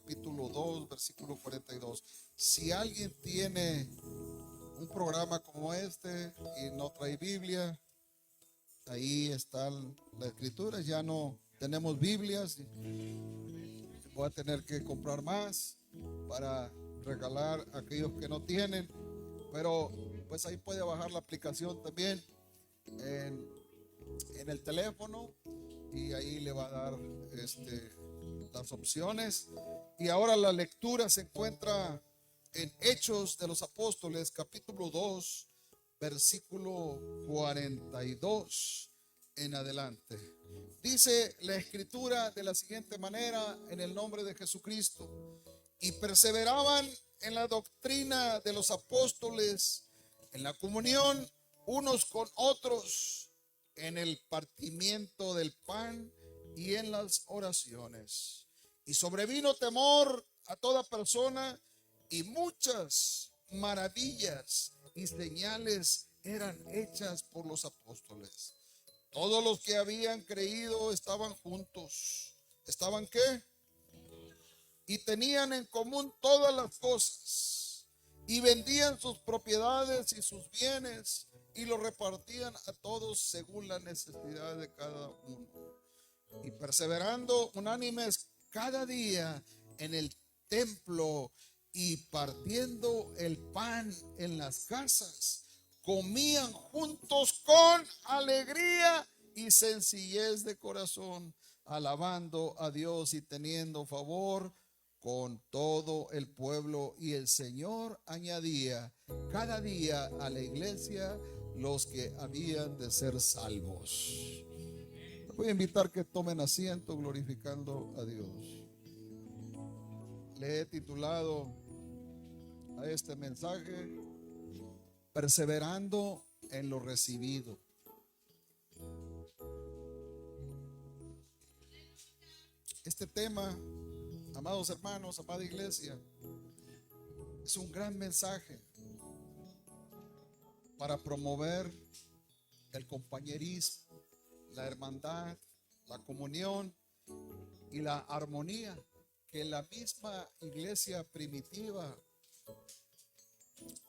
capítulo 2, versículo 42. Si alguien tiene un programa como este y no trae Biblia, ahí está la escritura. Ya no tenemos Biblias, voy a tener que comprar más para regalar a aquellos que no tienen, pero pues ahí puede bajar la aplicación también en, en el teléfono, y ahí le va a dar las opciones. Y ahora la lectura se encuentra en Hechos de los Apóstoles, capítulo 2, versículo 42 en adelante. Dice la escritura de la siguiente manera, en el nombre de Jesucristo: y perseveraban en la doctrina de los apóstoles, en la comunión unos con otros, en el partimiento del pan y en las oraciones. Y sobrevino temor a toda persona, y muchas maravillas y señales eran hechas por los apóstoles. Todos los que habían creído estaban juntos. ¿Estaban qué? Y tenían en común todas las cosas, y vendían sus propiedades y sus bienes, y los repartían a todos según la necesidad de cada uno. Y perseverando unánimes cada día en el templo, y partiendo el pan en las casas, comían juntos con alegría y sencillez de corazón, alabando a Dios y teniendo favor con todo el pueblo. Y el Señor añadía cada día a la iglesia los que habían de ser salvos. Voy a invitar que tomen asiento glorificando a Dios. Le he titulado a este mensaje: perseverando en lo recibido. Este tema, amados hermanos, amada iglesia, es un gran mensaje para promover el compañerismo, la hermandad, la comunión y la armonía que la misma iglesia primitiva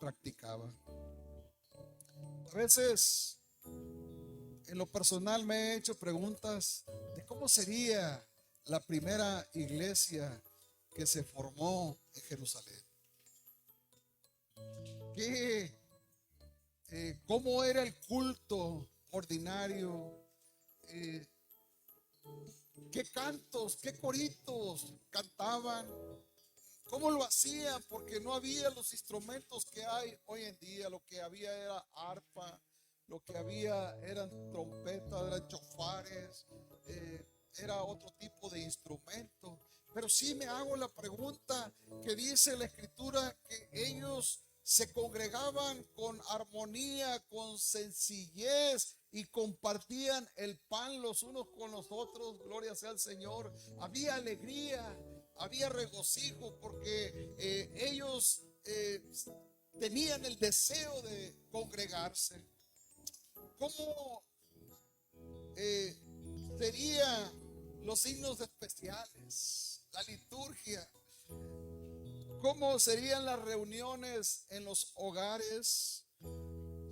practicaba. A veces, en lo personal, me he hecho preguntas de cómo sería la primera iglesia que se formó en Jerusalén. ¿Cómo era el culto ordinario? ¿Qué cantos, qué coritos cantaban? ¿Cómo lo hacían? Porque no había los instrumentos que hay hoy en día. Lo que había era arpa, lo que había eran trompetas, eran chofares, era otro tipo de instrumento. Pero sí me hago la pregunta que dice la escritura, que ellos se congregaban con armonía, con sencillez, y compartían el pan los unos con los otros. Gloria sea al Señor. Había alegría, había regocijo, porque ellos tenían el deseo de congregarse. ¿Cómo serían los signos especiales, la liturgia? ¿Cómo serían las reuniones en los hogares?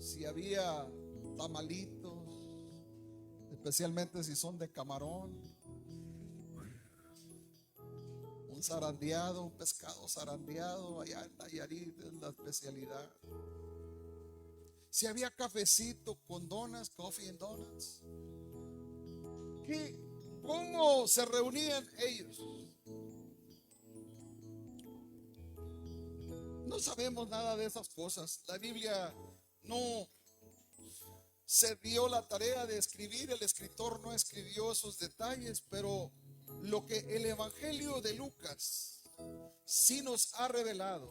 Si había tamalitos, especialmente si son de camarón, un zarandeado, un pescado zarandeado, allá en Nayarit es la especialidad. Si había cafecito con donas, coffee and donuts. ¿Cómo se reunían ellos? No sabemos nada de esas cosas. La Biblia no se dio la tarea de escribir, el escritor no escribió esos detalles, pero lo que el Evangelio de Lucas sí nos ha revelado,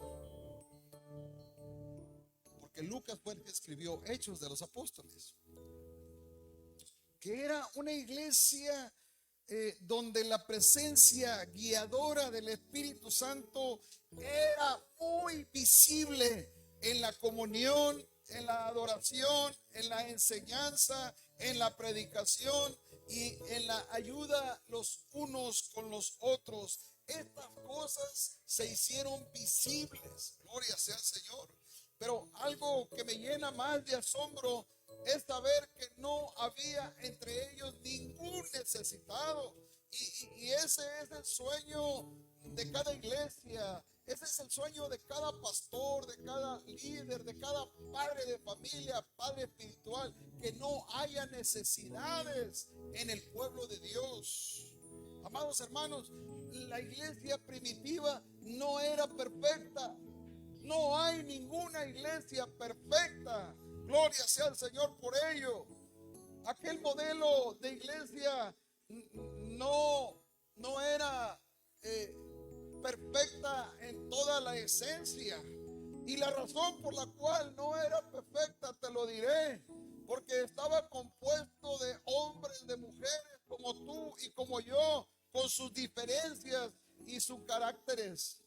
porque Lucas fue el que escribió Hechos de los Apóstoles, que era una iglesia donde la presencia guiadora del Espíritu Santo era muy visible en la comunión, en la adoración, en la enseñanza, en la predicación y en la ayuda los unos con los otros. estas cosas se hicieron visibles. Gloria sea al Señor. Pero algo que me llena más de asombro es saber que no había entre ellos ningún necesitado. Y ese es el sueño de cada iglesia. Ese es el sueño de cada pastor, de cada líder, de cada padre de familia, padre espiritual, que no haya necesidades en el pueblo de Dios. Amados hermanos, la iglesia primitiva no era perfecta. No hay ninguna iglesia perfecta. Gloria sea al Señor por ello. Aquel modelo de iglesia no era perfecta en toda la esencia. Y la razón por la cual no era perfecta, te lo diré, porque estaba compuesto de hombres, de mujeres como tú y como yo, con sus diferencias y sus caracteres.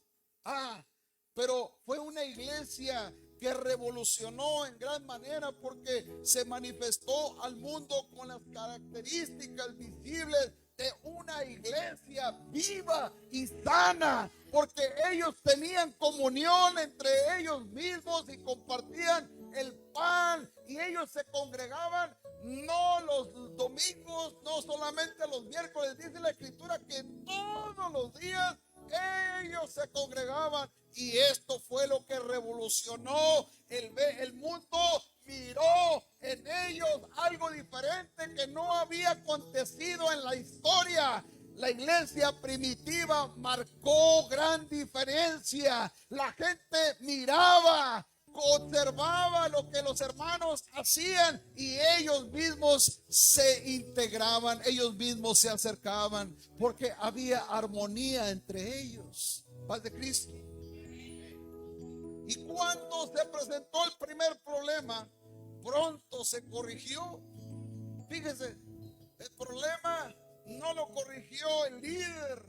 Pero fue una iglesia que revolucionó en gran manera, porque se manifestó al mundo con las características visibles de una iglesia viva y sana, porque ellos tenían comunión entre ellos mismos y compartían el pan, y ellos se congregaban no los domingos, no solamente los miércoles. Dice la escritura que todos los días ellos se congregaban, y esto fue lo que revolucionó el mundo. Miró en ellos algo diferente que no había acontecido en la historia. La iglesia primitiva marcó gran diferencia. La gente miraba, observaba lo que los hermanos hacían, y ellos mismos se integraban, ellos mismos se acercaban, porque había armonía entre ellos. Paz de Cristo. Y cuando se presentó el primer problema, pronto se corrigió. Fíjese, el problema no lo corrigió el líder,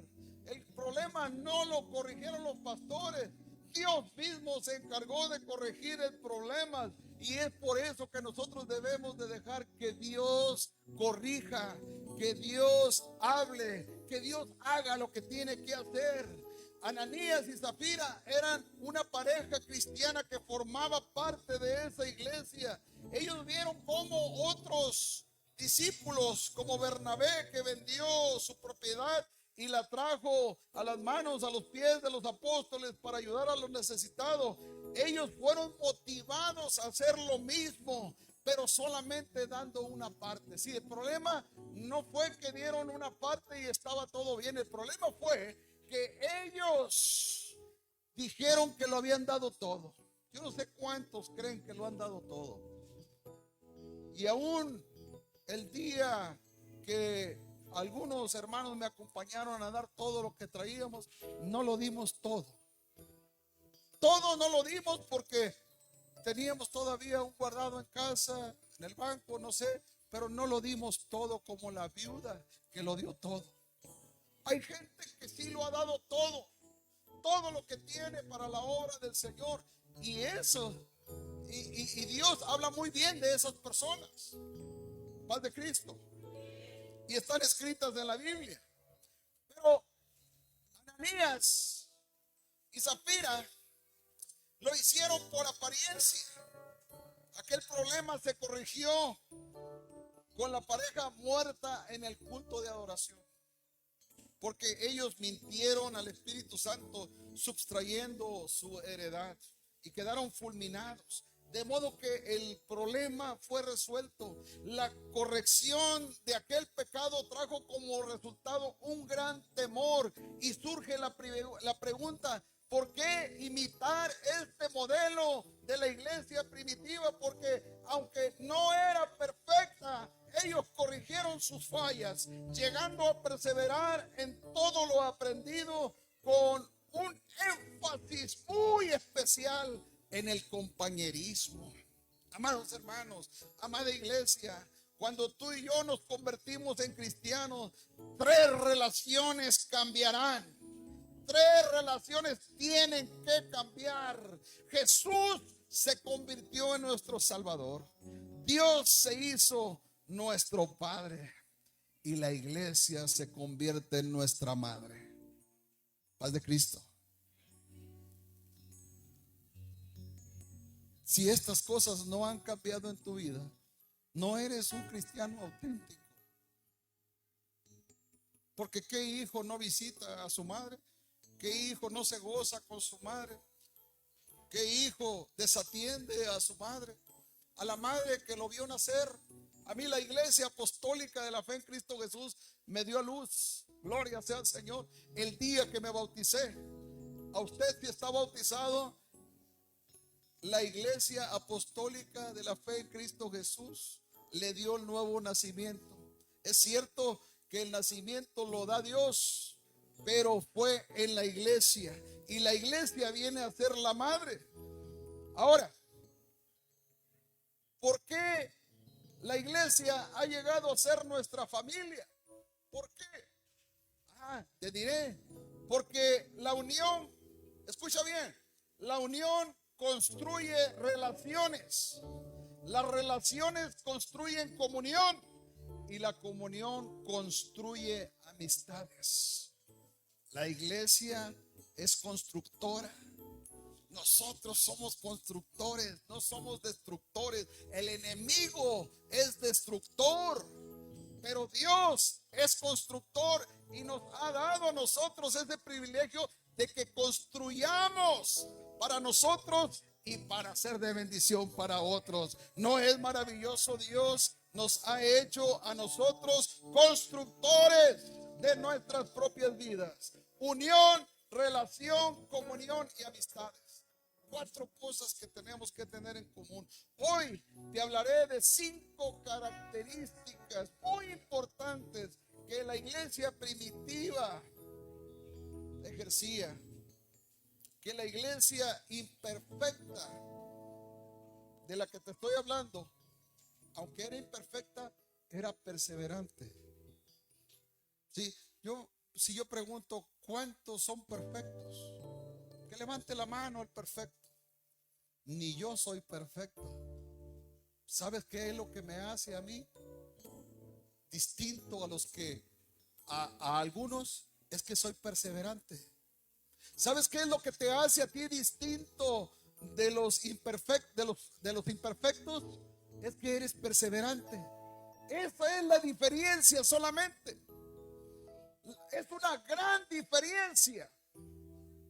el problema no lo corrigieron los pastores. Dios mismo se encargó de corregir el problema, y es por eso que nosotros debemos de dejar que Dios corrija, que Dios hable, que Dios haga lo que tiene que hacer. Ananías y Zafira eran una pareja cristiana que formaba parte de esa iglesia. Ellos vieron cómo otros discípulos, como Bernabé, que vendió su propiedad y la trajo a las manos, a los pies de los apóstoles para ayudar a los necesitados, ellos fueron motivados a hacer lo mismo, pero solamente dando una parte. Sí, el problema no fue que dieron una parte y estaba todo bien. El problema fue que ellos dijeron que lo habían dado todo. Yo no sé cuántos creen que lo han dado todo. Y aún el día que algunos hermanos me acompañaron a dar todo lo que traíamos, no lo dimos todo. Todo no lo dimos porque teníamos todavía un guardado en casa, en el banco, no sé, pero no lo dimos todo como la viuda que lo dio todo. Hay gente que sí lo ha dado todo, todo lo que tiene para la obra del Señor, y eso, y Dios habla muy bien de esas personas. Paz de Cristo. Y están escritas en la Biblia. Pero Ananías y Zafira lo hicieron por apariencia. Aquel problema se corrigió con la pareja muerta en el culto de adoración, porque ellos mintieron al Espíritu Santo sustrayendo su heredad, y quedaron fulminados. De modo que el problema fue resuelto. La corrección de aquel pecado trajo como resultado un gran temor, y surge la pregunta: ¿por qué imitar este modelo de la iglesia primitiva? Porque aunque no era perfecta, ellos corrigieron sus fallas, llegando a perseverar en todo lo aprendido, con un énfasis muy especial en el compañerismo. Amados hermanos, amada iglesia, cuando tú y yo nos convertimos en cristianos, 3 relaciones cambiarán. 3 relaciones tienen que cambiar. Jesús se convirtió en nuestro Salvador. Dios se hizo nuestro Padre, y la iglesia se convierte en nuestra madre. Paz de Cristo. Si estas cosas no han cambiado en tu vida, no eres un cristiano auténtico. Porque ¿qué hijo no visita a su madre? ¿Qué hijo no se goza con su madre? ¿Qué hijo desatiende a su madre? A la madre que lo vio nacer. A mí la Iglesia Apostólica de la Fe en Cristo Jesús me dio a luz. Gloria sea al Señor. El día que me bauticé. A usted, si está bautizado, la Iglesia Apostólica de la Fe en Cristo Jesús le dio el nuevo nacimiento. Es cierto que el nacimiento lo da Dios, pero fue en la iglesia, y la iglesia viene a ser la madre. Ahora, ¿por qué la iglesia ha llegado a ser nuestra familia? ¿Por qué? Te diré, porque la unión, escucha bien, la unión construye relaciones. Las relaciones construyen comunión y la comunión construye amistades. La iglesia es constructora. Nosotros somos constructores, no somos destructores. El enemigo es destructor, pero Dios es constructor y nos ha dado a nosotros ese privilegio de que construyamos para nosotros y para ser de bendición para otros. ¿No es maravilloso? Dios nos ha hecho a nosotros constructores de nuestras propias vidas. Unión, relación, comunión y amistades. 4 cosas que tenemos que tener en común. Hoy te hablaré de 5 características muy importantes que la iglesia primitiva ejercía. Que la iglesia imperfecta de la que te estoy hablando, aunque era imperfecta, era perseverante. Sí, si yo pregunto, ¿cuántos son perfectos? Que levante la mano el perfecto. Ni yo soy perfecto. ¿Sabes qué es lo que me hace a mí distinto a los que a algunos? Es que soy perseverante. ¿Sabes qué es lo que te hace a ti distinto de los imperfectos? De los imperfectos, es que eres perseverante. Esa es la diferencia solamente. Es una gran diferencia.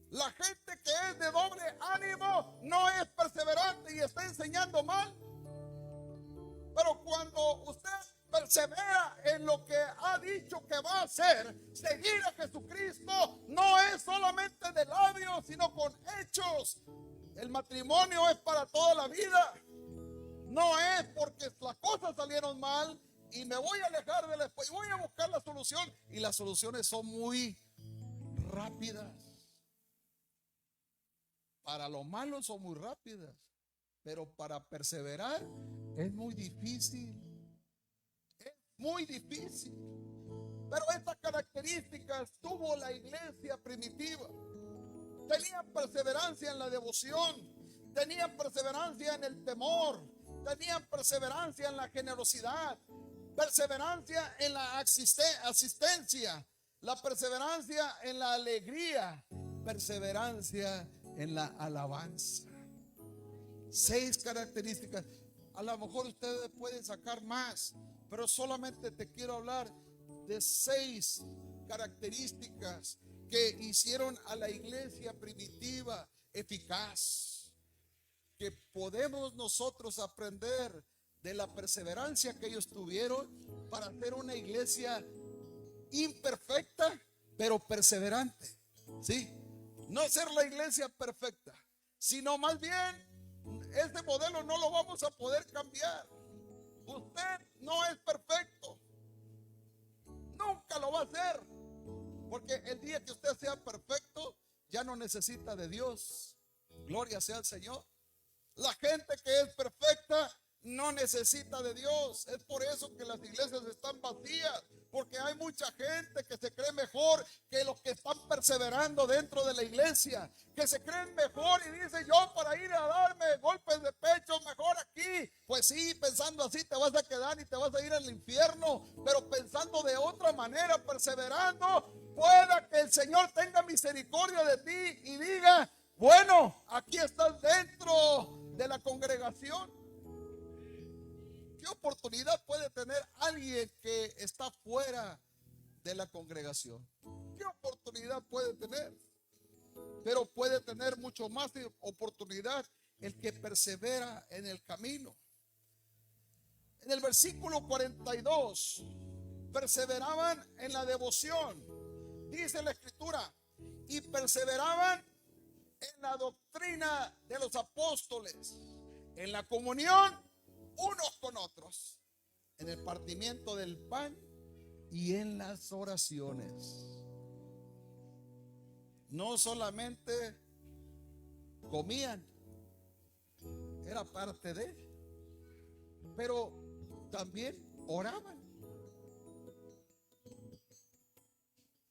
La gente que es de doble ánimo no es perseverante y está enseñando mal. Pero cuando usted persevera en lo que ha dicho que va a hacer, seguir a Jesucristo no es solamente de labios, sino con hechos. El matrimonio es para toda la vida. No es porque las cosas salieron mal y me voy a alejar de la esposa y voy a buscar la solución, y las soluciones son muy rápidas. Para lo malo son muy rápidas, pero para perseverar es muy difícil. Es muy difícil. Pero estas características tuvo la iglesia primitiva. Tenían perseverancia en la devoción, tenían perseverancia en el temor, tenían perseverancia en la generosidad, perseverancia en la asistencia, la perseverancia en la alegría, perseverancia en la alabanza. 6 características. A lo mejor ustedes pueden sacar más, pero solamente te quiero hablar de 6 características que hicieron a la iglesia primitiva eficaz, que podemos nosotros aprender de la perseverancia que ellos tuvieron para hacer una iglesia imperfecta pero perseverante. ¿Sí? No ser la iglesia perfecta, sino más bien este modelo no lo vamos a poder cambiar. Usted no es perfecto, nunca lo va a ser, porque el día que usted sea perfecto ya no necesita de Dios. Gloria sea al Señor. La gente que es perfecta no necesita de Dios. Es por eso que las iglesias están vacías, porque hay mucha gente que se cree mejor que los que están perseverando dentro de la iglesia, que se creen mejor y dicen: yo para ir a darme golpes de pecho mejor aquí. Pues sí, pensando así te vas a quedar y te vas a ir al infierno, pero pensando de otra manera, perseverando, pueda que el Señor tenga misericordia de ti y diga, bueno, aquí estás dentro de la congregación. ¿Qué oportunidad puede tener alguien que está fuera de la congregación? ¿Qué oportunidad puede tener? Pero puede tener mucho más oportunidad el que persevera en el camino. En el versículo 42, perseveraban en la devoción, dice la escritura, y perseveraban en la doctrina de los apóstoles, en la comunión unos con otros, en el partimiento del pan y en las oraciones. No solamente comían, era parte de, pero también oraban.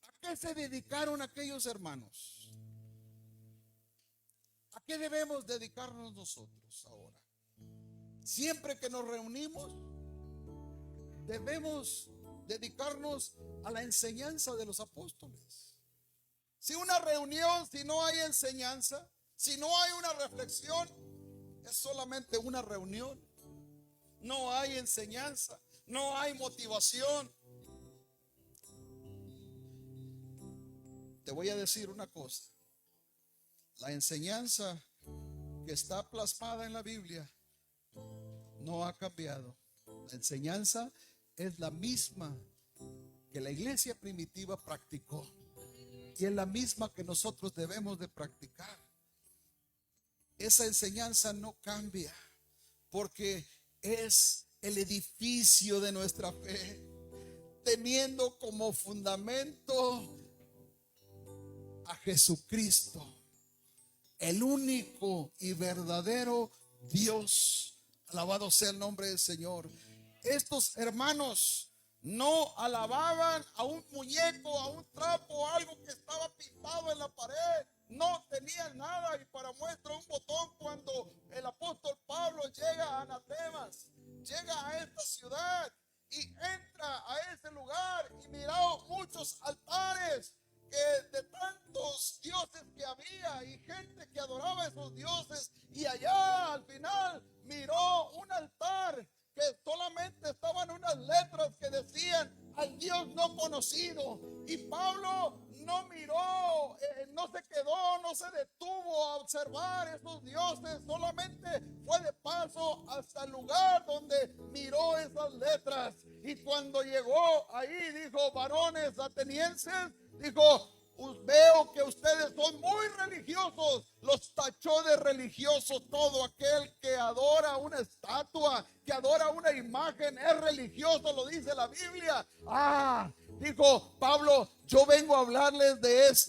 ¿A qué se dedicaron aquellos hermanos? ¿A qué debemos dedicarnos nosotros ahora? Siempre que nos reunimos, debemos dedicarnos a la enseñanza de los apóstoles. Si una reunión, si no hay enseñanza, si no hay una reflexión, es solamente una reunión. No hay enseñanza, no hay motivación. Te voy a decir una cosa. La enseñanza que está plasmada en la Biblia no ha cambiado. La enseñanza es la misma que la iglesia primitiva practicó y es la misma que nosotros debemos de practicar. Esa enseñanza no cambia porque es el edificio de nuestra fe, teniendo como fundamento a Jesucristo, el único y verdadero Dios. Alabado sea el nombre del Señor. Estos hermanos no alababan a un muñeco, a un trapo, a algo que estaba pintado en la pared. No tenían nada, y para muestra un botón, cuando el apóstol Pablo llega a Anatemas, llega a esta ciudad y entra a ese lugar y miró muchos altares que de tantos dioses que había y gente que adoraba a esos dioses, y allá al final miró un altar que solamente estaban unas letras que decían al Dios no conocido, y Pablo no miró, no se quedó, no se detuvo a observar esos dioses, solamente fue de paso hasta el lugar donde miró esas letras, y cuando llegó ahí dijo: varones atenienses, dijo, veo que ustedes son muy religiosos. Los tachó de religiosos. Todo aquel que adora una estatua, que adora una imagen, es religioso, lo dice la Biblia. Dijo Pablo, yo vengo a hablarles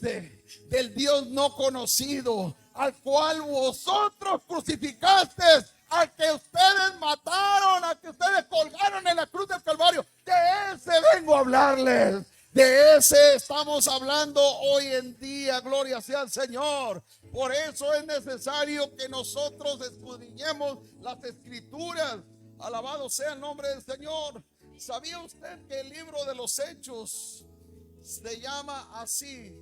del Dios no conocido, al cual vosotros crucificasteis, al que ustedes mataron, al que ustedes colgaron en la cruz del Calvario. De ese vengo a hablarles. De ese estamos hablando hoy en día. Gloria sea al Señor. Por eso es necesario que nosotros escudriñemos las escrituras. Alabado sea el nombre del Señor. ¿Sabía usted que el libro de los Hechos se llama así?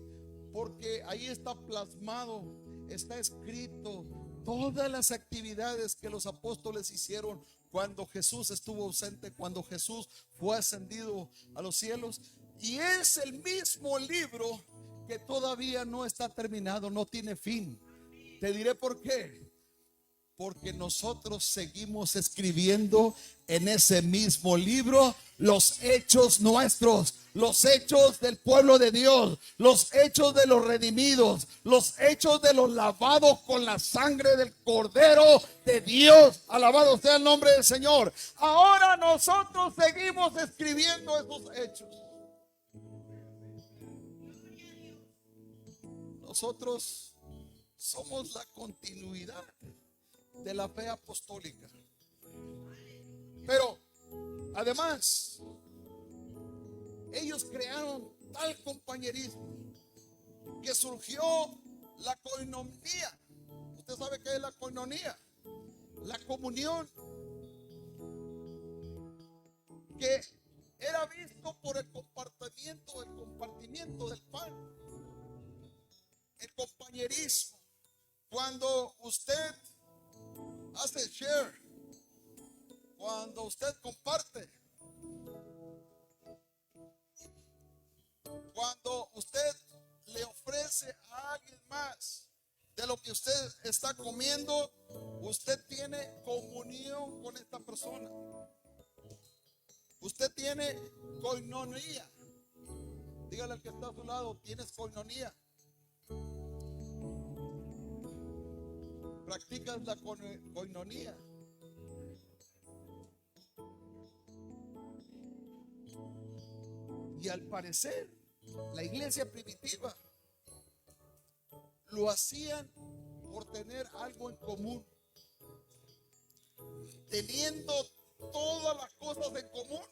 Porque ahí está plasmado, está escrito todas las actividades que los apóstoles hicieron cuando Jesús estuvo ausente, cuando Jesús fue ascendido a los cielos. Y es el mismo libro que todavía no está terminado, no tiene fin. Te diré por qué. Porque nosotros seguimos escribiendo en ese mismo libro los hechos nuestros, los hechos del pueblo de Dios, los hechos de los redimidos, los hechos de los lavados con la sangre del Cordero de Dios. Alabado sea el nombre del Señor. Ahora nosotros seguimos escribiendo esos hechos. Nosotros somos la continuidad de la fe apostólica. Pero además, ellos crearon tal compañerismo que surgió la coinonía. ¿Usted sabe qué es la coinonía? La comunión que era visto por el compartimiento del pan, el compañerismo. Cuando usted hace share, cuando usted comparte, cuando usted le ofrece a alguien más de lo que usted está comiendo, usted tiene comunión con esta persona. Usted tiene coinonía. Dígale al que está a su lado, tienes coinonía. Practicas la coinonía. Y al parecer, la iglesia primitiva lo hacían por tener algo en común. Teniendo todas las cosas en común,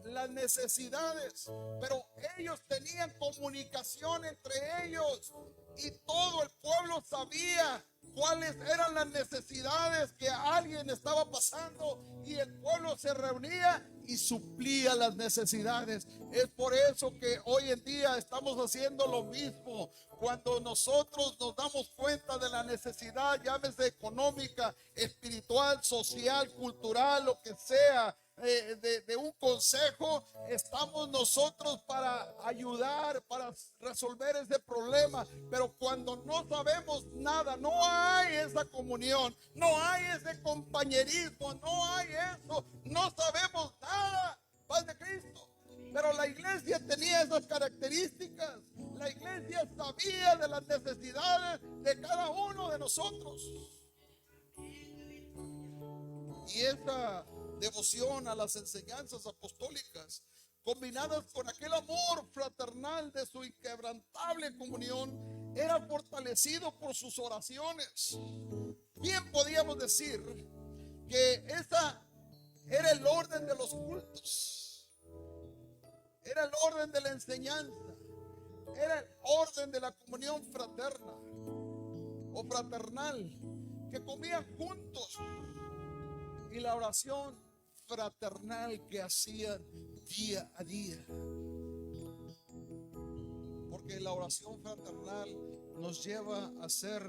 las necesidades, pero ellos tenían comunicación entre ellos y todo el pueblo sabía cuáles eran las necesidades que alguien estaba pasando, y el pueblo se reunía y suplía las necesidades. Es por eso que hoy en día estamos haciendo lo mismo. Cuando nosotros nos damos cuenta de la necesidad, llámese económica, espiritual, social, cultural, lo que sea, de un consejo, estamos nosotros para ayudar, para resolver ese problema. Pero cuando no sabemos nada, no hay esa comunión, no hay ese compañerismo, no hay eso, no sabemos nada. Paz de Cristo. Pero la iglesia tenía esas características. La iglesia sabía de las necesidades de cada uno de nosotros. Y esa devoción a las enseñanzas apostólicas, combinadas con aquel amor fraternal de su inquebrantable comunión, era fortalecido por sus oraciones. Bien podíamos decir que esa era el orden de los cultos, era el orden de la enseñanza, era el orden de la comunión fraterna o fraternal, que comían juntos, y la oración fraternal que hacían día a día. Porque la oración fraternal nos lleva a ser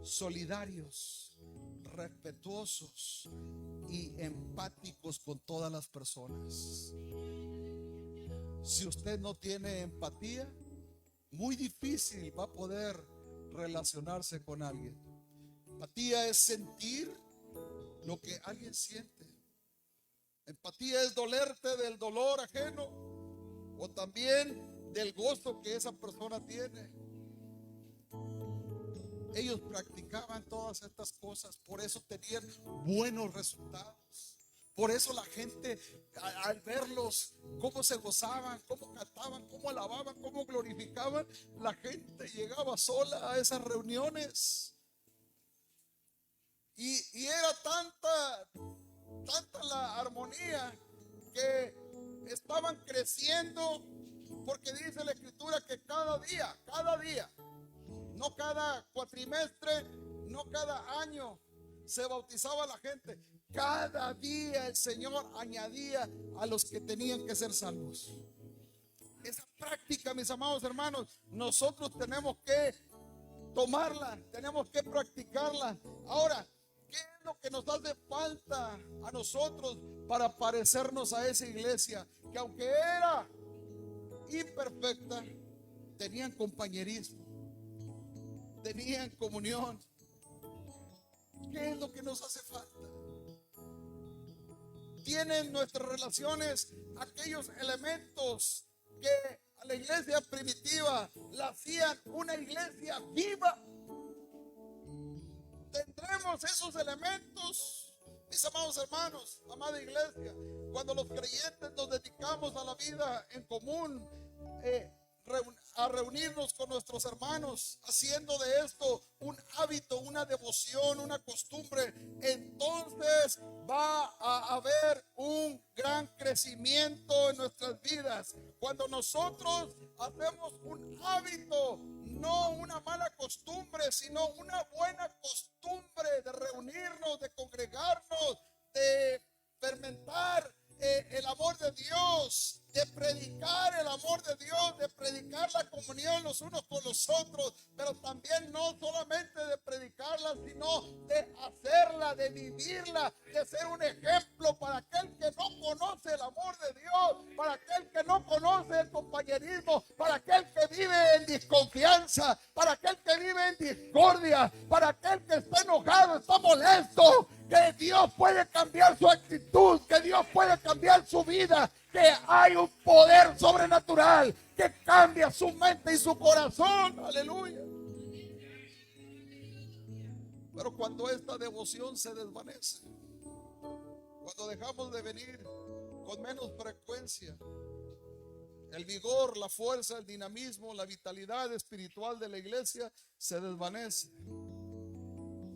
solidarios, respetuosos y empáticos con todas las personas. Si usted no tiene empatía, muy difícil va a poder relacionarse con alguien. Empatía es sentir lo que alguien siente. Empatía es dolerte del dolor ajeno o también del gozo que esa persona tiene. Ellos practicaban todas estas cosas, por eso tenían buenos resultados. Por eso la gente, al verlos, cómo se gozaban, cómo cantaban, cómo alababan, cómo glorificaban, la gente llegaba sola a esas reuniones. Y era tanta la armonía que estaban creciendo, porque dice la escritura que cada día, no cada cuatrimestre, no cada año se bautizaba la gente. Cada día el Señor añadía a los que tenían que ser salvos. Esa práctica, mis amados hermanos, nosotros tenemos que tomarla, tenemos que practicarla. Ahora, ¿qué es lo que nos hace falta a nosotros para parecernos a esa iglesia que, aunque era imperfecta, tenían compañerismo, tenían comunión? ¿Qué es lo que nos hace falta? Tienen nuestras relaciones aquellos elementos que a la iglesia primitiva la hacían una iglesia viva. Tendremos esos elementos, mis amados hermanos, amada iglesia, cuando los creyentes nos dedicamos a la vida en común, a reunirnos con nuestros hermanos, haciendo de esto un hábito, una devoción, una costumbre. Entonces va a haber un gran crecimiento en nuestras vidas. Cuando nosotros hacemos un hábito, no una mala costumbre, sino una buena costumbre de reunirnos, de congregarnos, de fermentar el amor de Dios, de predicar el amor de Dios, de predicar la comunión los unos con los otros, pero también no solamente de predicarla, sino de hacerla, de vivirla, de ser un ejemplo para aquel que no conoce el amor de Dios, para aquel que no conoce el compañerismo, para aquel que vive en desconfianza, para aquel que vive en discordia, para aquel que está enojado, está molesto. Que Dios puede cambiar su actitud, que Dios puede cambiar su vida, que hay un poder sobrenatural que cambia su mente y su corazón. Aleluya. Pero cuando esta devoción se desvanece, cuando dejamos de venir con menos frecuencia, el vigor, la fuerza, el dinamismo, la vitalidad espiritual de la iglesia se desvanece.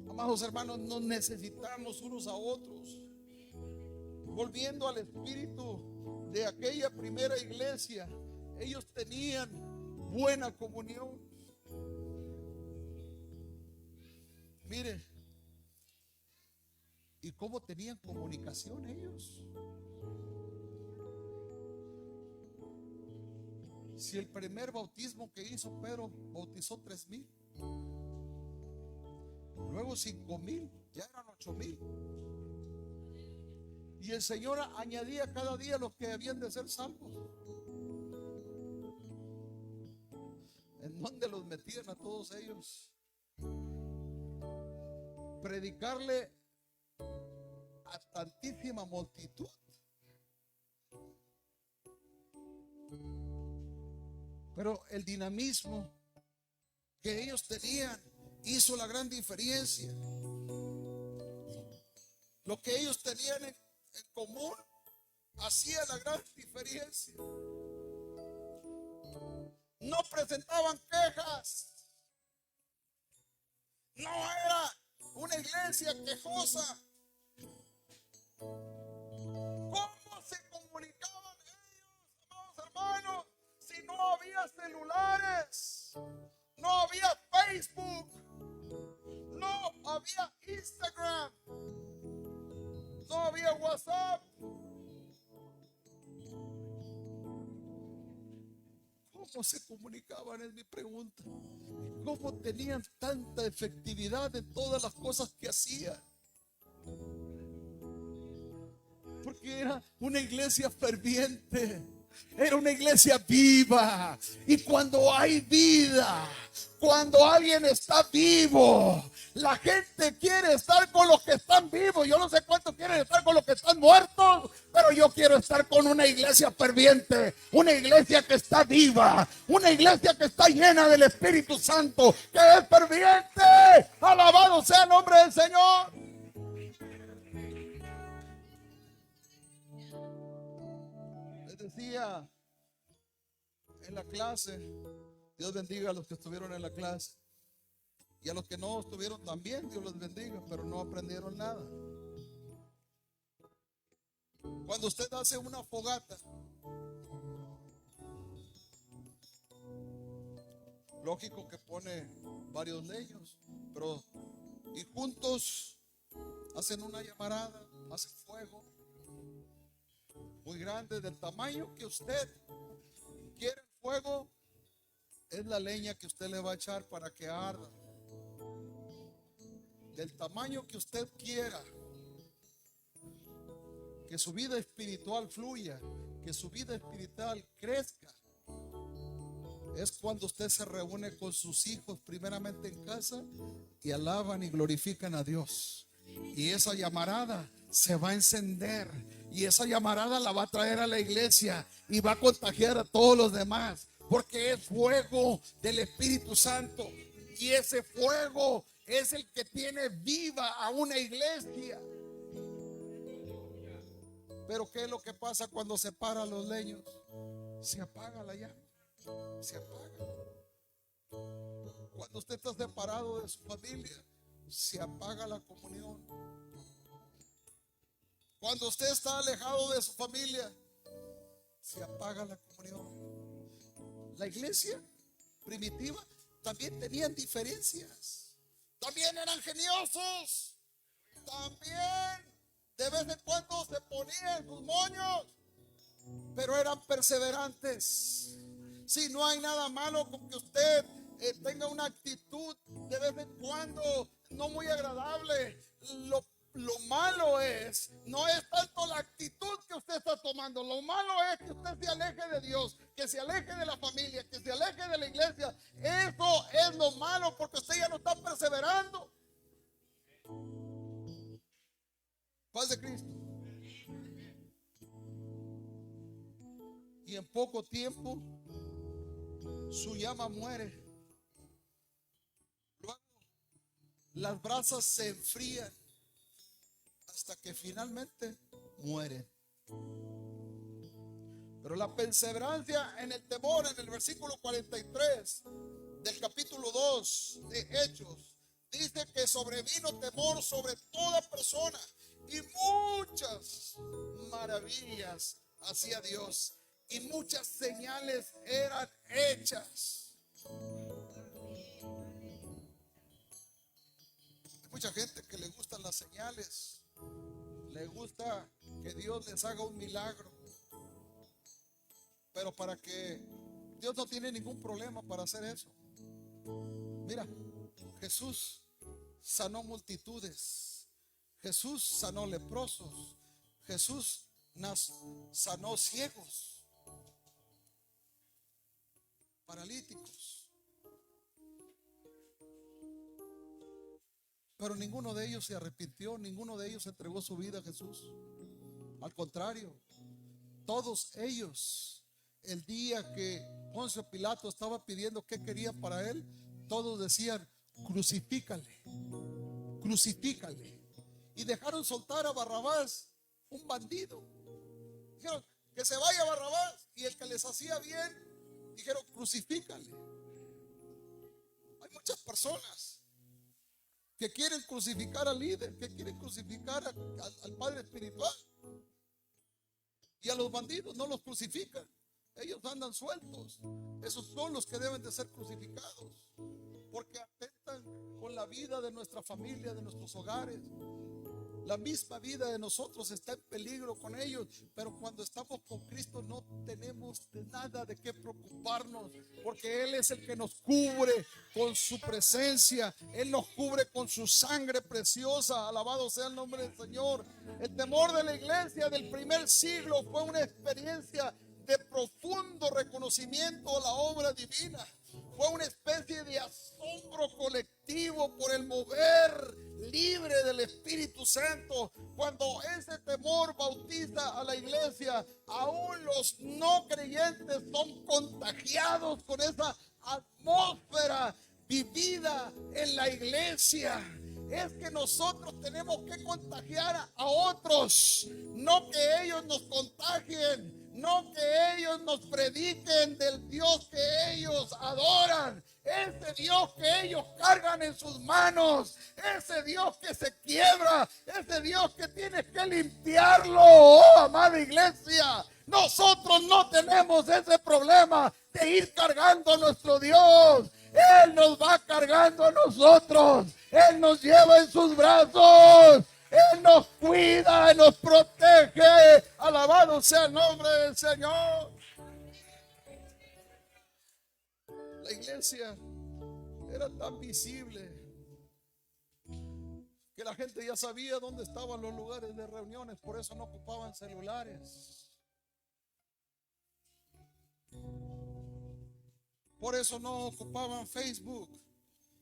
Amados hermanos, nos necesitamos unos a otros. Volviendo al espíritu de aquella primera iglesia, ellos tenían buena comunión. Mire, ¿y cómo tenían comunicación ellos? Si el primer bautismo que hizo Pedro bautizó 3,000, luego 5,000, ya eran 8,000. Y el Señor añadía cada día los que habían de ser salvos. ¿En dónde los metían a todos ellos? Predicarle a tantísima multitud. Pero el dinamismo que ellos tenían hizo la gran diferencia. Lo que ellos tenían en común hacía la gran diferencia. No presentaban quejas. No era una iglesia quejosa. ¿Cómo se comunicaban ellos, amados hermanos? Si no había celulares, no había Facebook, no había Instagram, no había WhatsApp. ¿Cómo se comunicaban? Es mi pregunta. ¿Cómo tenían tanta efectividad en todas las cosas que hacían? Porque era una iglesia ferviente. Era una iglesia viva. Y cuando hay vida, cuando alguien está vivo, la gente quiere estar con los que están vivos. Yo no sé cuántos quieren estar con los que están muertos, pero yo quiero estar con una iglesia ferviente, una iglesia que está viva, una iglesia que está llena del Espíritu Santo, que es ferviente. Alabado sea el nombre del Señor. Les decía en la clase, Dios bendiga a los que estuvieron en la clase, y a los que no estuvieron también, Dios los bendiga, pero no aprendieron nada. Cuando usted hace una fogata, lógico que pone varios leños, pero y juntos hacen una llamarada, hacen fuego muy grande, del tamaño que usted quiere el fuego, es la leña que usted le va a echar para que arda. Del tamaño que usted quiera, que su vida espiritual fluya, que su vida espiritual crezca, es cuando usted se reúne con sus hijos primeramente en casa y alaban y glorifican a Dios. Y esa llamarada se va a encender, y esa llamarada la va a traer a la iglesia y va a contagiar a todos los demás, porque es fuego del Espíritu Santo, y ese fuego es el que tiene viva a una iglesia. Pero ¿qué es lo que pasa cuando se paran los leños? Se apaga la llama, se apaga. Cuando usted está separado de su familia, se apaga la comunión. Cuando usted está alejado de su familia, se apaga la comunión. La iglesia primitiva también tenían diferencias, también eran geniosos, también De vez en cuando se ponían sus moños, pero eran perseverantes. Si no hay nada malo con que usted tenga una actitud de vez en cuando no muy agradable. Lo malo no es tanto la actitud que usted está tomando. Lo malo es que usted se aleje de Dios, que se aleje de la familia, que se aleje de la iglesia. Eso es lo malo, porque usted ya no está perseverando. Paz de Cristo. Y en poco tiempo su llama muere. Luego las brasas se enfrían hasta que finalmente mueren. Pero la perseverancia en el temor, en el versículo 43 del capítulo 2 de Hechos, dice que sobrevino temor sobre toda persona y muchas maravillas hacía Dios y muchas señales eran hechas. Hay mucha gente que le gustan las señales, le gusta que Dios les haga un milagro, pero para que Dios no tiene ningún problema para hacer eso. Mira, Jesús sanó multitudes, Jesús sanó leprosos, Jesús sanó ciegos, paralíticos, pero ninguno de ellos se arrepintió, ninguno de ellos entregó su vida a Jesús. Al contrario, todos ellos, el día que Poncio Pilato estaba pidiendo qué querían para él, todos decían: crucifícale, crucifícale. Y dejaron soltar a Barrabás, un bandido. Dijeron que se vaya Barrabás, y el que les hacía bien, dijeron: crucifícale. Hay muchas personas que quieren crucificar al líder, que quieren crucificar al padre espiritual, y a los bandidos no los crucifican. Ellos andan sueltos. Esos son los que deben de ser crucificados, porque atentan con la vida de nuestra familia, de nuestros hogares. La misma vida de nosotros está en peligro con ellos, pero cuando estamos con Cristo no tenemos nada de qué preocuparnos, porque Él es el que nos cubre con su presencia, Él nos cubre con su sangre preciosa. Alabado sea el nombre del Señor. El temor de la iglesia del primer siglo fue una experiencia de profundo reconocimiento a la obra divina. Fue una especie de asombro colectivo por el mover libre del Espíritu Santo. Cuando ese temor bautiza a la iglesia, aún los no creyentes son contagiados con esa atmósfera vivida en la iglesia. Es que nosotros tenemos que contagiar a otros, no que ellos nos contagien. No que ellos nos prediquen del Dios que ellos adoran, ese Dios que ellos cargan en sus manos, ese Dios que se quiebra, ese Dios que tienes que limpiarlo. Oh, amada iglesia, nosotros no tenemos ese problema de ir cargando a nuestro Dios. Él nos va cargando a nosotros, Él nos lleva en sus brazos. Él nos cuida, nos protege. Alabado sea el nombre del Señor. La iglesia era tan visible que la gente ya sabía dónde estaban los lugares de reuniones, por eso no ocupaban celulares. Por eso no ocupaban Facebook.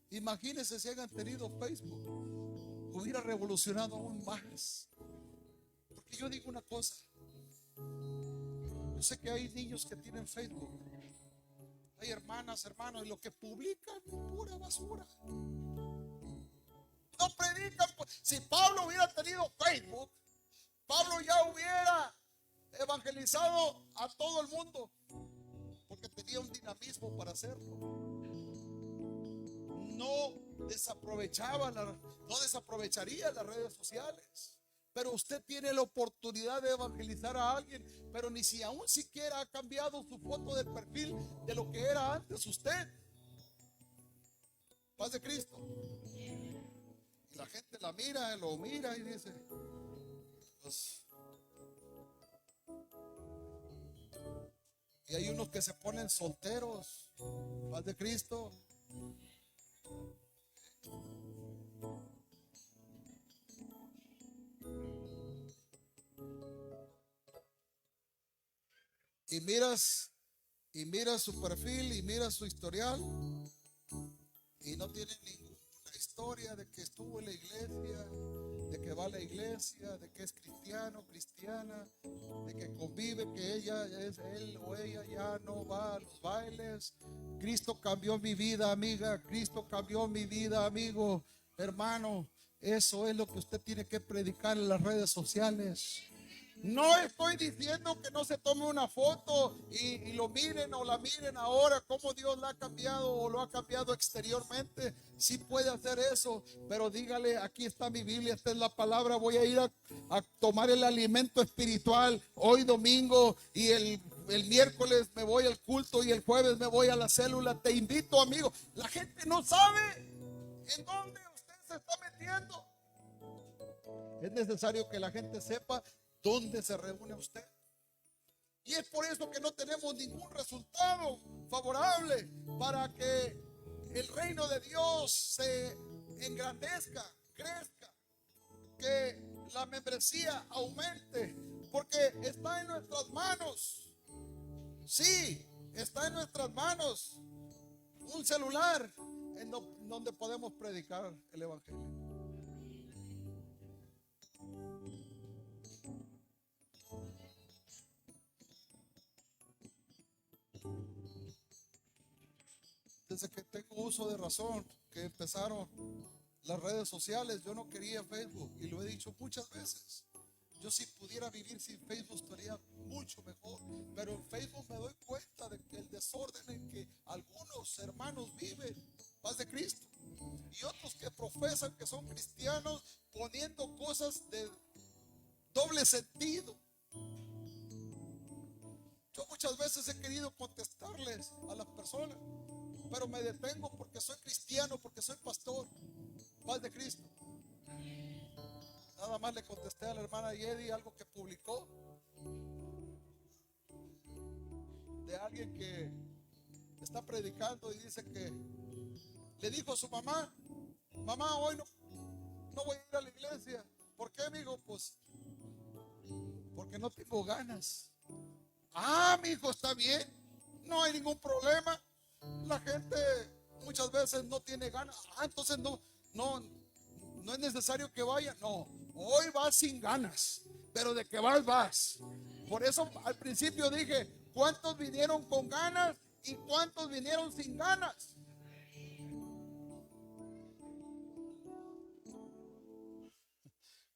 Imagínense si hayan tenido Facebook. Hubiera revolucionado aún más. Porque yo digo una cosa, yo sé que hay niños que tienen Facebook, hay hermanas, hermanos, y lo que publican es pura basura. No predican. Si Pablo hubiera tenido Facebook, Pablo ya hubiera evangelizado a todo el mundo, porque tenía un dinamismo para hacerlo. No desaprovecharía las redes sociales. Pero usted tiene la oportunidad de evangelizar a alguien, pero ni si aún siquiera ha cambiado su foto de perfil de lo que era antes usted. Paz de Cristo. Y la gente lo mira y dice: Dios. Y hay unos que se ponen solteros, paz de Cristo. Y miras su perfil y miras su historial y no tiene ninguna historia de que estuvo en la iglesia, de que va a la iglesia, de que es cristiano, cristiana, de que convive, que él o ella ya no va a los bailes. Cristo cambió mi vida, amiga. Cristo cambió mi vida, amigo, hermano. Eso es lo que usted tiene que predicar en las redes sociales. No estoy diciendo que no se tome una foto y lo miren o la miren ahora, cómo Dios la ha cambiado o lo ha cambiado exteriormente. Sí puede hacer eso, pero dígale: aquí está mi Biblia, esta es la palabra. Voy a ir a tomar el alimento espiritual hoy domingo, y el miércoles me voy al culto y el jueves me voy a la célula. Te invito, amigo. La gente no sabe en dónde usted se está metiendo. Es necesario que la gente sepa dónde se reúne usted. Y es por eso que no tenemos ningún resultado favorable para que el reino de Dios se engrandezca, crezca, que la membresía aumente, porque está en nuestras manos. Sí, está en nuestras manos un celular en donde podemos predicar el evangelio. Desde que tengo uso de razón, que empezaron las redes sociales, yo no quería Facebook, y lo he dicho muchas veces. Yo, si pudiera vivir sin Facebook, estaría mucho mejor. Pero en Facebook me doy cuenta de que el desorden en que algunos hermanos viven, paz de Cristo, y otros que profesan que son cristianos, poniendo cosas de doble sentido. Yo muchas veces he querido contestarles a las personas, pero me detengo porque soy cristiano, porque soy pastor, paz de Cristo. Nada más le contesté a la hermana Yedi algo que publicó de alguien que está predicando y dice que le dijo a su mamá: mamá, hoy no voy a ir a la iglesia. ¿Por qué, amigo? Pues porque no tengo ganas. Ah, mi hijo, está bien, no hay ningún problema. La gente muchas veces no tiene ganas. Ah, entonces no es necesario que vaya. No, hoy vas sin ganas, pero de que vas. Por eso al principio dije: ¿cuántos vinieron con ganas y cuántos vinieron sin ganas?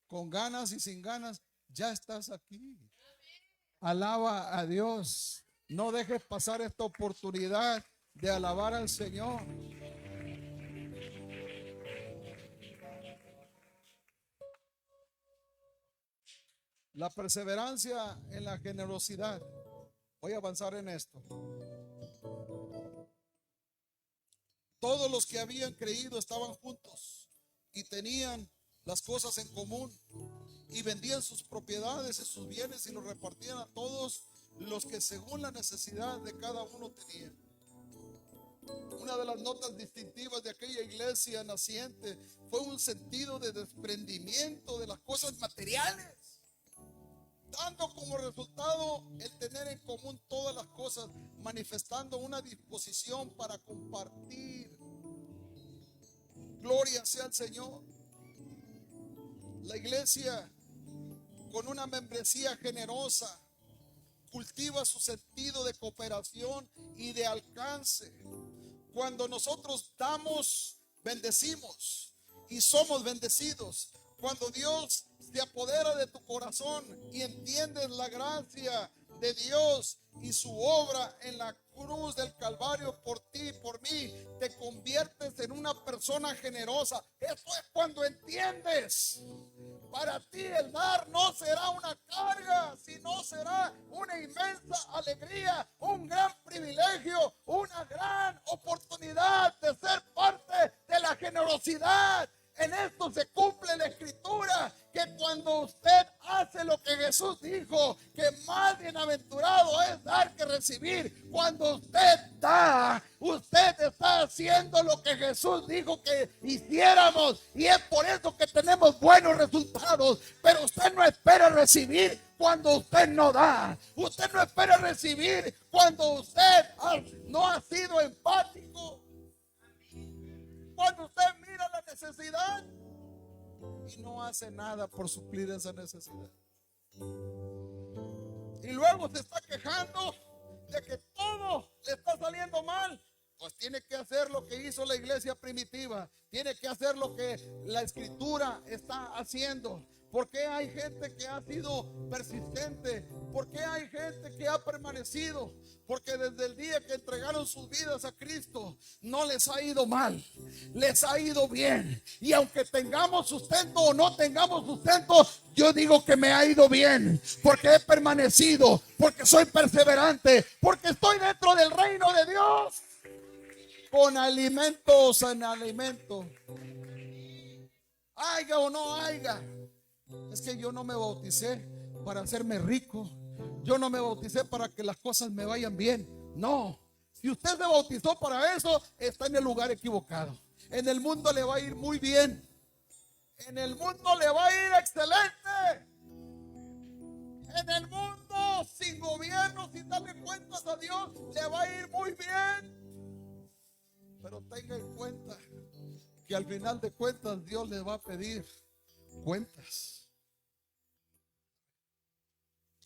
Con ganas y sin ganas, ya estás aquí. Alaba a Dios. No dejes pasar esta oportunidad de alabar al Señor. La perseverancia en la generosidad. Voy a avanzar en esto. Todos los que habían creído estaban juntos y tenían las cosas en común, y vendían sus propiedades y sus bienes y los repartían a todos los que según la necesidad de cada uno tenían. Una de las notas distintivas de aquella iglesia naciente fue un sentido de desprendimiento de las cosas materiales, dando como resultado el tener en común todas las cosas, manifestando una disposición para compartir. Gloria sea al Señor. La iglesia, con una membresía generosa, cultiva su sentido de cooperación y de alcance. Cuando nosotros damos, bendecimos y somos bendecidos. Cuando Dios se apodera de tu corazón y entiendes la gracia de Dios y su obra en la cruz del Calvario por ti y por mí, te conviertes en una persona generosa. Eso es cuando entiendes. Para ti el dar no será una carga, sino será una inmensa alegría, un gran privilegio, una gran oportunidad de ser parte de la generosidad. En esto se cumple la escritura, que cuando usted hace lo que Jesús dijo, que más bienaventurado es dar que recibir. Cuando usted da, usted está haciendo lo que Jesús dijo que hiciéramos, y es por eso que tenemos buenos resultados. Pero usted no espera recibir cuando usted no da. Usted no espera recibir cuando usted no ha sido empático. Cuando usted mira la necesidad y no hace nada por suplir esa necesidad. Y luego se está quejando de que todo le está saliendo mal. Pues tiene que hacer lo que hizo la iglesia primitiva. Tiene que hacer lo que la escritura está haciendo. ¿Por qué hay gente que ha sido persistente? ¿Por qué hay gente que ha permanecido? Porque desde el día que entregaron sus vidas a Cristo, no les ha ido mal, les ha ido bien. Y aunque tengamos sustento o no tengamos sustento, yo digo que me ha ido bien, porque he permanecido, porque soy perseverante, porque estoy dentro del reino de Dios. Con alimento o sin alimento, haya o no haya. Es que yo no me bauticé para hacerme rico. Yo no me bauticé para que las cosas me vayan bien. No. Si usted se bautizó para eso, está en el lugar equivocado. En el mundo le va a ir muy bien. En el mundo le va a ir excelente. En el mundo, sin gobierno, sin darle cuentas a Dios, le va a ir muy bien. Pero tenga en cuenta que al final de cuentas Dios le va a pedir cuentas.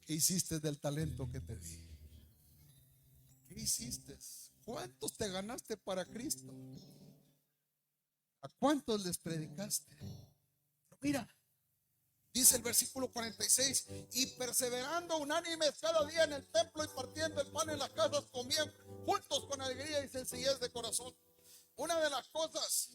¿Qué hiciste del talento que te di? ¿Qué hiciste? ¿Cuántos te ganaste para Cristo? ¿A cuántos les predicaste? Pero mira, dice el versículo 46: y perseverando unánimes cada día en el templo y partiendo el pan en las casas, comían juntos con alegría y sencillez de corazón. Una de las cosas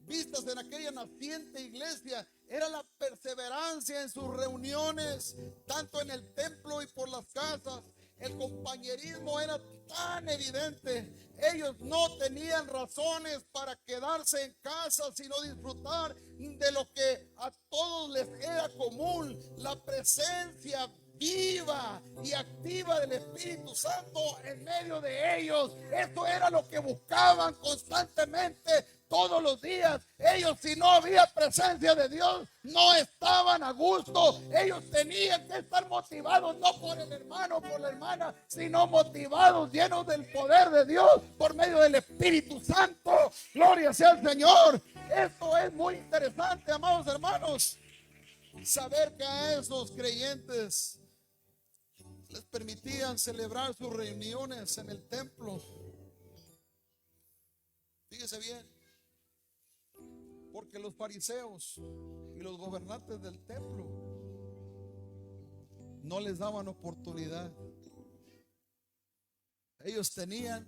vistas en aquella naciente iglesia era la perseverancia en sus reuniones, tanto en el templo y por las casas. El compañerismo era tan evidente. Ellos no tenían razones para quedarse en casa, sino disfrutar de lo que a todos les era común: la presencia viva y activa del Espíritu Santo en medio de ellos. Esto era lo que buscaban constantemente, todos los días. Ellos, si no había presencia de Dios, no estaban a gusto. Ellos tenían que estar motivados, no por el hermano o por la hermana, sino motivados, llenos del poder de Dios por medio del Espíritu Santo. Gloria sea al Señor. Esto es muy interesante, amados hermanos, saber que a esos creyentes les permitían celebrar sus reuniones en el templo. Fíjese bien, porque los fariseos y los gobernantes del templo no les daban oportunidad. Ellos tenían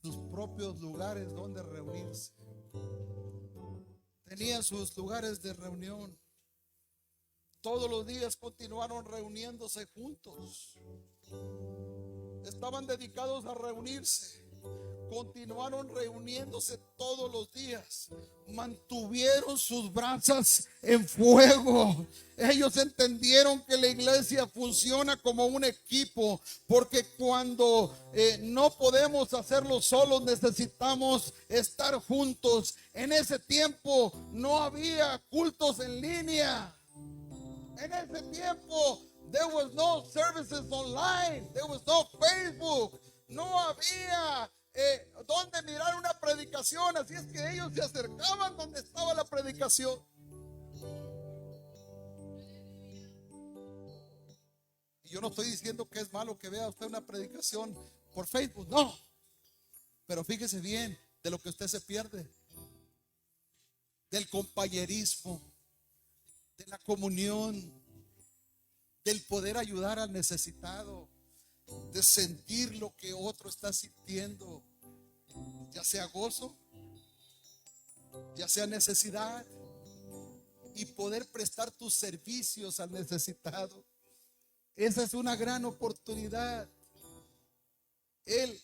sus propios lugares donde reunirse. Tenían sus lugares de reunión. Todos los días continuaron reuniéndose juntos. Estaban dedicados a reunirse. Continuaron reuniéndose todos los días. Mantuvieron sus brasas en fuego. Ellos entendieron que la iglesia funciona como un equipo, porque cuando no podemos hacerlo solos, necesitamos estar juntos. En ese tiempo no había cultos en línea. En ese tiempo there was no services online. There was no Facebook. No había donde mirar una predicación. Así es que ellos se acercaban donde estaba la predicación. Y yo no estoy diciendo que es malo que vea usted una predicación por Facebook, no. Pero fíjese bien de lo que usted se pierde: del compañerismo, de la comunión, del poder ayudar al necesitado, de sentir lo que otro está sintiendo, ya sea gozo, ya sea necesidad, y poder prestar tus servicios al necesitado. Esa es una gran oportunidad. El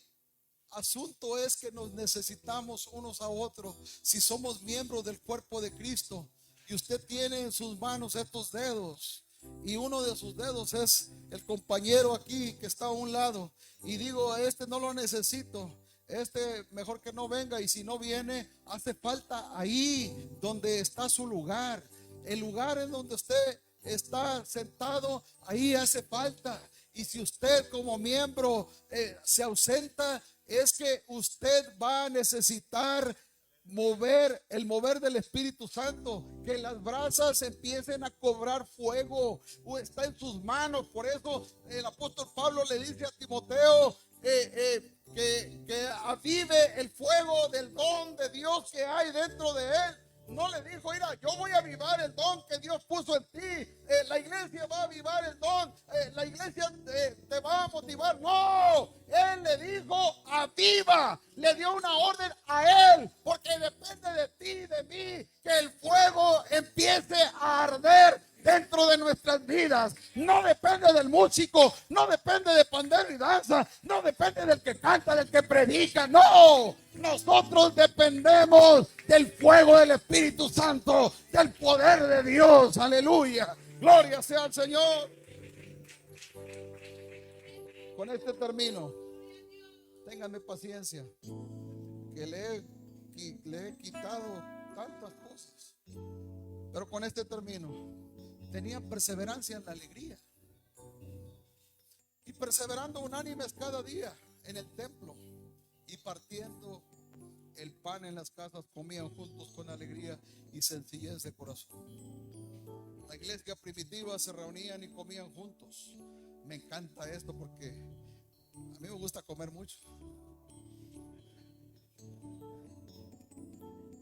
asunto es que nos necesitamos unos a otros. Si somos miembros del cuerpo de Cristo que usted tiene en sus manos estos dedos, y uno de sus dedos es el compañero aquí que está a un lado, y digo, este no lo necesito, este mejor que no venga, y si no viene, hace falta ahí donde está su lugar, el lugar en donde usted está sentado, ahí hace falta. Y si usted como miembro se ausenta, es que usted va a necesitar el mover del Espíritu Santo, que las brasas empiecen a cobrar fuego, o está en sus manos. Por eso el apóstol Pablo le dice a Timoteo que avive el fuego del don de Dios que hay dentro de él. No le dijo, mira, yo voy a avivar el don que Dios puso en ti. La iglesia va a avivar el don. La iglesia te va a motivar. No, él le dijo, aviva. Le dio una orden a él, porque depende de ti y de mí que el fuego empiece a arder dentro de nuestras vidas. No depende del músico, no depende de pandero y danza, no depende del que canta, del que predica. No, nosotros dependemos del fuego del Espíritu Santo, del poder de Dios. Aleluya, gloria sea al Señor. Con este termino. Ténganme paciencia, que le he quitado tantas cosas, pero con este termino. Tenían perseverancia en la alegría y perseverando unánimes cada día en el templo y partiendo el pan en las casas, comían juntos con alegría y sencillez de corazón. La iglesia primitiva se reunían y comían juntos. Me encanta esto porque a mí me gusta comer mucho.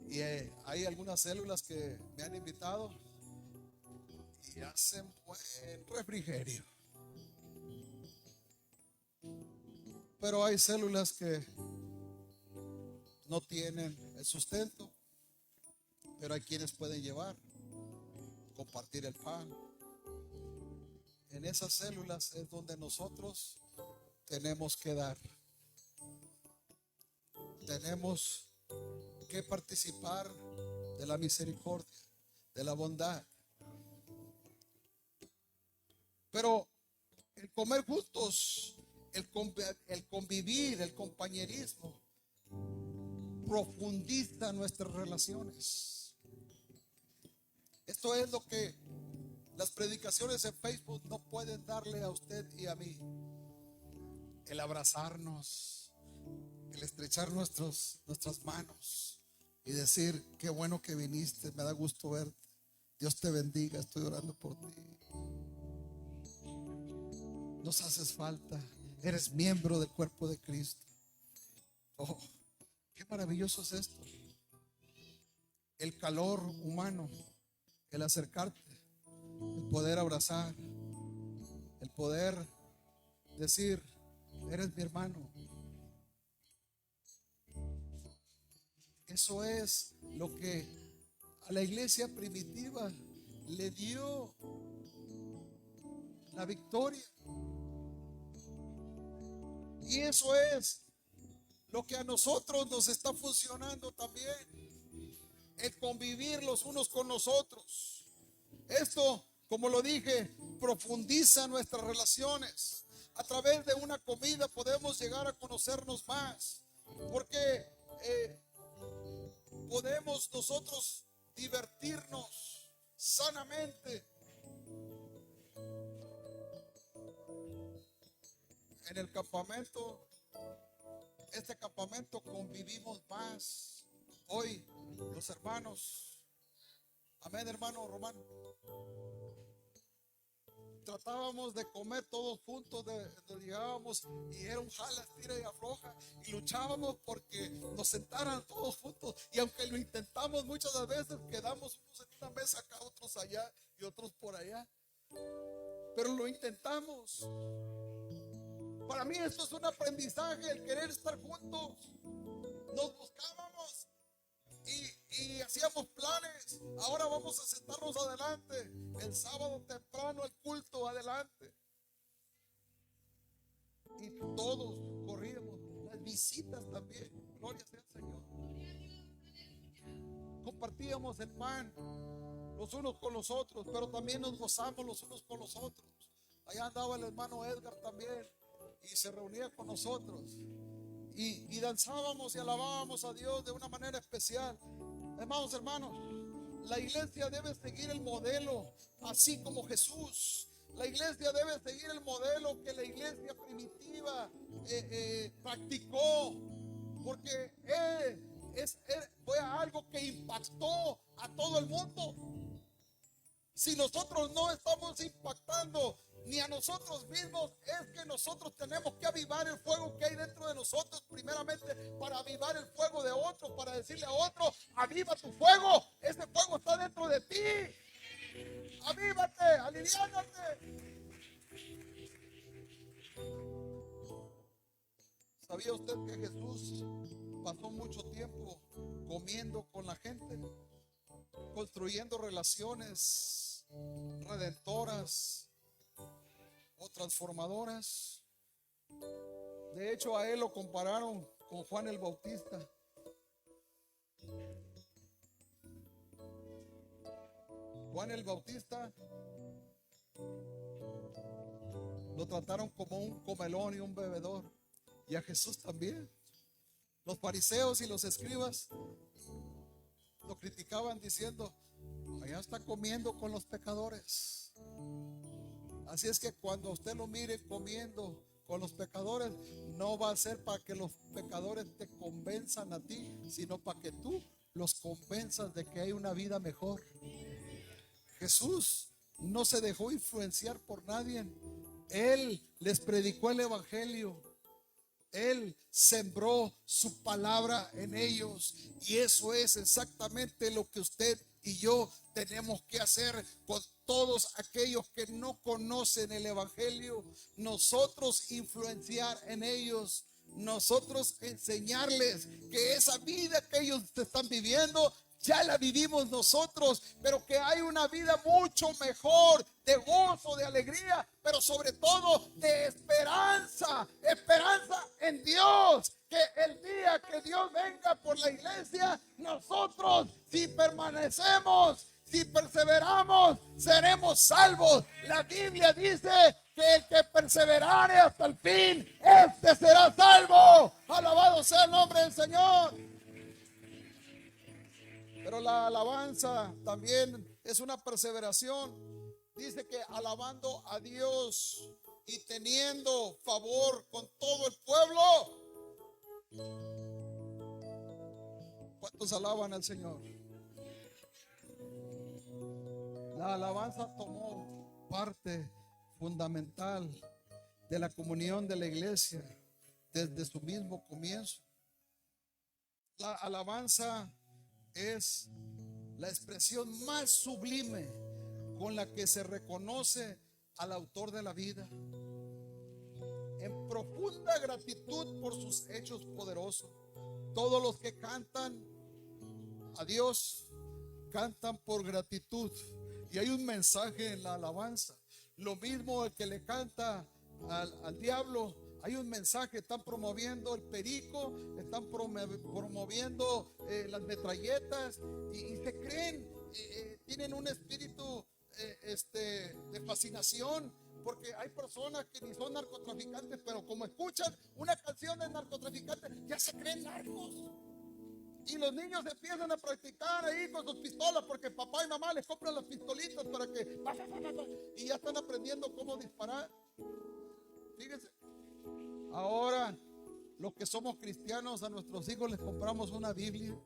Y hay algunas células que me han invitado y hacen buen refrigerio. Pero hay células que no tienen el sustento, pero hay quienes pueden llevar, compartir el pan. En esas células es donde nosotros tenemos que dar. Tenemos que participar de la misericordia, de la bondad. Pero el comer juntos, el convivir, el compañerismo, profundiza nuestras relaciones. Esto es lo que las predicaciones en Facebook no pueden darle a usted y a mí. El abrazarnos, el estrechar nuestras manos y decir, qué bueno que viniste, me da gusto verte, Dios te bendiga, estoy orando por ti. Nos haces falta, eres miembro del cuerpo de Cristo. Oh, qué maravilloso es esto. El calor humano, el acercarte, el poder abrazar, el poder decir, eres mi hermano. Eso es lo que a la iglesia primitiva le dio la victoria. Y eso es lo que a nosotros nos está funcionando también, el convivir los unos con los otros. Esto, como lo dije, profundiza nuestras relaciones. A través de una comida podemos llegar a conocernos más, porque podemos nosotros divertirnos sanamente. En el campamento, este campamento convivimos más. Hoy los hermanos, amén, hermano Román, tratábamos de comer todos juntos, llegábamos y era un jala, tira y afloja, y luchábamos porque nos sentaran todos juntos, y aunque lo intentamos muchas veces, quedamos unos en una mesa acá, otros allá y otros por allá, pero lo intentamos. Para mí esto es un aprendizaje, el querer estar juntos. Nos buscábamos y hacíamos planes. Ahora vamos a sentarnos adelante. El sábado temprano el culto adelante. Y todos corríamos. Las visitas también. Gloria sea al Señor. Compartíamos el pan. los unos con los otros, pero también nos gozamos los unos con los otros. Allá andaba el hermano Edgar también y se reunía con nosotros y danzábamos y alabábamos a Dios de una manera especial. Hermanos, la iglesia debe seguir el modelo, así como Jesús. La iglesia debe seguir el modelo que la iglesia primitiva practicó, porque fue algo que impactó a todo el mundo. Si nosotros no estamos impactando ni a nosotros mismos, es que nosotros tenemos que avivar el fuego que hay dentro de nosotros, primeramente para avivar el fuego de otro, para decirle a otro: aviva tu fuego, ese fuego está dentro de ti, avívate, aliviánate. ¿Sabía usted que Jesús pasó mucho tiempo comiendo con la gente, construyendo relaciones redentoras o transformadoras? De hecho, a él lo compararon con Juan el Bautista. Juan el Bautista lo trataron como un comelón y un bebedor, y a Jesús también. Los fariseos y los escribas lo criticaban diciendo: allá está comiendo con los pecadores. Así es que cuando usted lo mire comiendo con los pecadores, no va a ser para que los pecadores te convenzan a ti, sino para que tú los convenzas de que hay una vida mejor. Jesús no se dejó influenciar por nadie. Él les predicó el evangelio. Él sembró su palabra en ellos, y eso es exactamente lo que usted y yo tenemos que hacer con todos aquellos que no conocen el evangelio. Nosotros influenciar en ellos, nosotros enseñarles que esa vida que ellos están viviendo ya la vivimos nosotros, pero que hay una vida mucho mejor, de gozo, de alegría, pero sobre todo de esperanza en Dios. Que el día que Dios venga por la iglesia, nosotros, si permanecemos, si perseveramos, seremos salvos. La Biblia dice que el que perseverare hasta el fin, este será salvo. Alabado sea el nombre del Señor. Pero la alabanza también es una perseveración. Dice que alabando a Dios y teniendo favor con todo el pueblo. ¿Cuántos alaban al Señor? La alabanza tomó parte fundamental de la comunión de la iglesia desde su mismo comienzo. La alabanza es la expresión más sublime con la que se reconoce al autor de la vida, en profunda gratitud por sus hechos poderosos. Todos los que cantan a Dios cantan por gratitud, y hay un mensaje en la alabanza. Lo mismo el que le canta al diablo, hay un mensaje. Están promoviendo el perico, están promoviendo las metralletas, y se creen, tienen un espíritu de fascinación, porque hay personas que ni son narcotraficantes, pero como escuchan una canción de narcotraficantes, ya se creen narcos. Y los niños empiezan a practicar ahí con sus pistolas, porque papá y mamá les compran las pistolitas para que, y ya están aprendiendo cómo disparar. Fíjense. Ahora, los que somos cristianos, a nuestros hijos les compramos una Biblia.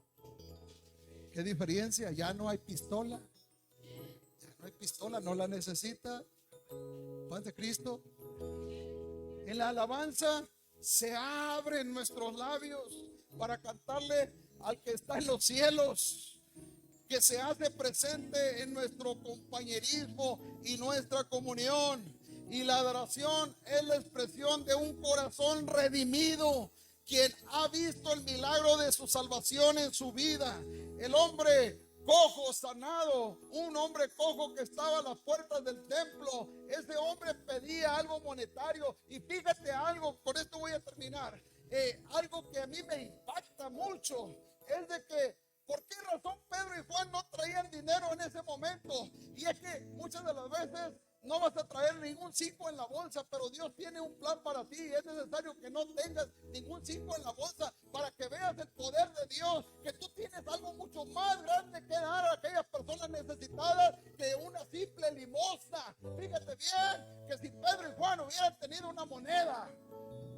¿Qué diferencia? Ya no hay pistola. Ya no hay pistola, no la necesita. Paz de Cristo. En la alabanza se abren nuestros labios para cantarle al que está en los cielos, que se hace presente en nuestro compañerismo y nuestra comunión. Y la adoración es la expresión de un corazón redimido, quien ha visto el milagro de su salvación en su vida. El hombre cojo sanado, un hombre cojo que estaba a las puertas del templo, ese hombre pedía algo monetario. Y fíjate algo, con esto voy a terminar. Algo que a mí me impacta mucho es de que, ¿por qué razón Pedro y Juan no traían dinero dinero en ese momento. Y es que muchas de las veces no vas a traer ningún 5 en la bolsa, pero Dios tiene un plan para ti. Es necesario que no tengas ningún 5 en la bolsa para que veas el poder de Dios, que tú tienes algo mucho más grande que dar a aquellas personas necesitadas que una simple limosna. Fíjate bien que si Pedro y Juan hubieran tenido una moneda,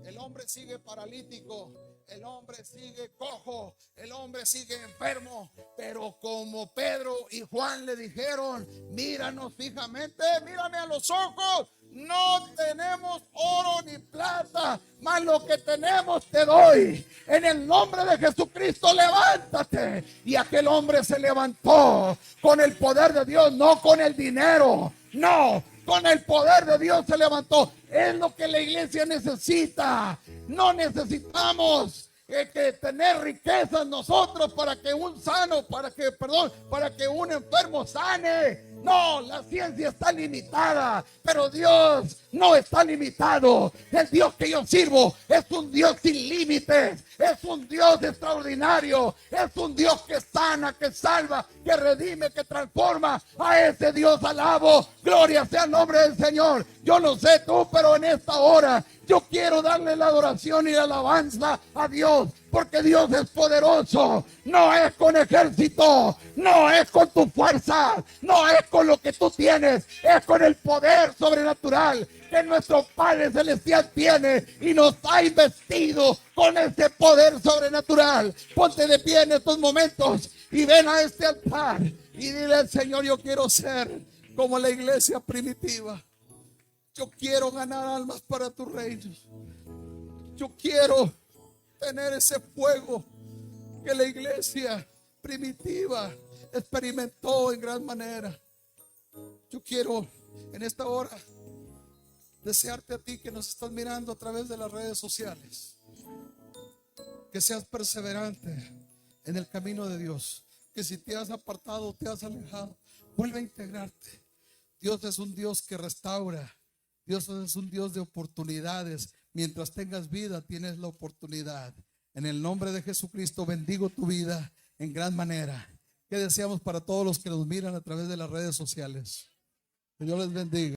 el hombre sigue paralítico, el hombre sigue cojo, el hombre sigue enfermo. Pero como Pedro y Juan le dijeron: míranos fijamente, mírame a los ojos, no tenemos oro ni plata, mas lo que tenemos te doy. En el nombre de Jesucristo, levántate. Y aquel hombre se levantó con el poder de Dios, no con el dinero, no, con el poder de Dios se levantó. Es lo que la iglesia necesita. No necesitamos que tener riquezas nosotros para que un sano, para que un enfermo sane. No, la ciencia está limitada, pero Dios no está limitado. El Dios que yo sirvo es un Dios sin límites, es un Dios extraordinario, es un Dios que sana, que salva, que redime, que transforma. A ese Dios alabo. Gloria sea el nombre del Señor. Yo no sé tú, pero en esta hora yo quiero darle la adoración y la alabanza a Dios, porque Dios es poderoso. No es con ejército, no es con tu fuerza, no es con lo que tú tienes, es con el poder sobrenatural que nuestro Padre Celestial tiene y nos ha investido con ese poder sobrenatural. Ponte de pie en estos momentos y ven a este altar y dile al Señor: yo quiero ser como la iglesia primitiva. Yo quiero ganar almas para tu reino. Yo quiero tener ese fuego que la iglesia primitiva experimentó en gran manera. Yo quiero en esta hora desearte a ti que nos estás mirando a través de las redes sociales, que seas perseverante en el camino de Dios, que si te has apartado, te has alejado, vuelve a integrarte. Dios es un Dios que restaura. Dios es un Dios de oportunidades. Mientras tengas vida, tienes la oportunidad. En el nombre de Jesucristo, bendigo tu vida en gran manera. ¿Qué deseamos para todos los que nos miran a través de las redes sociales? Que Dios les bendiga.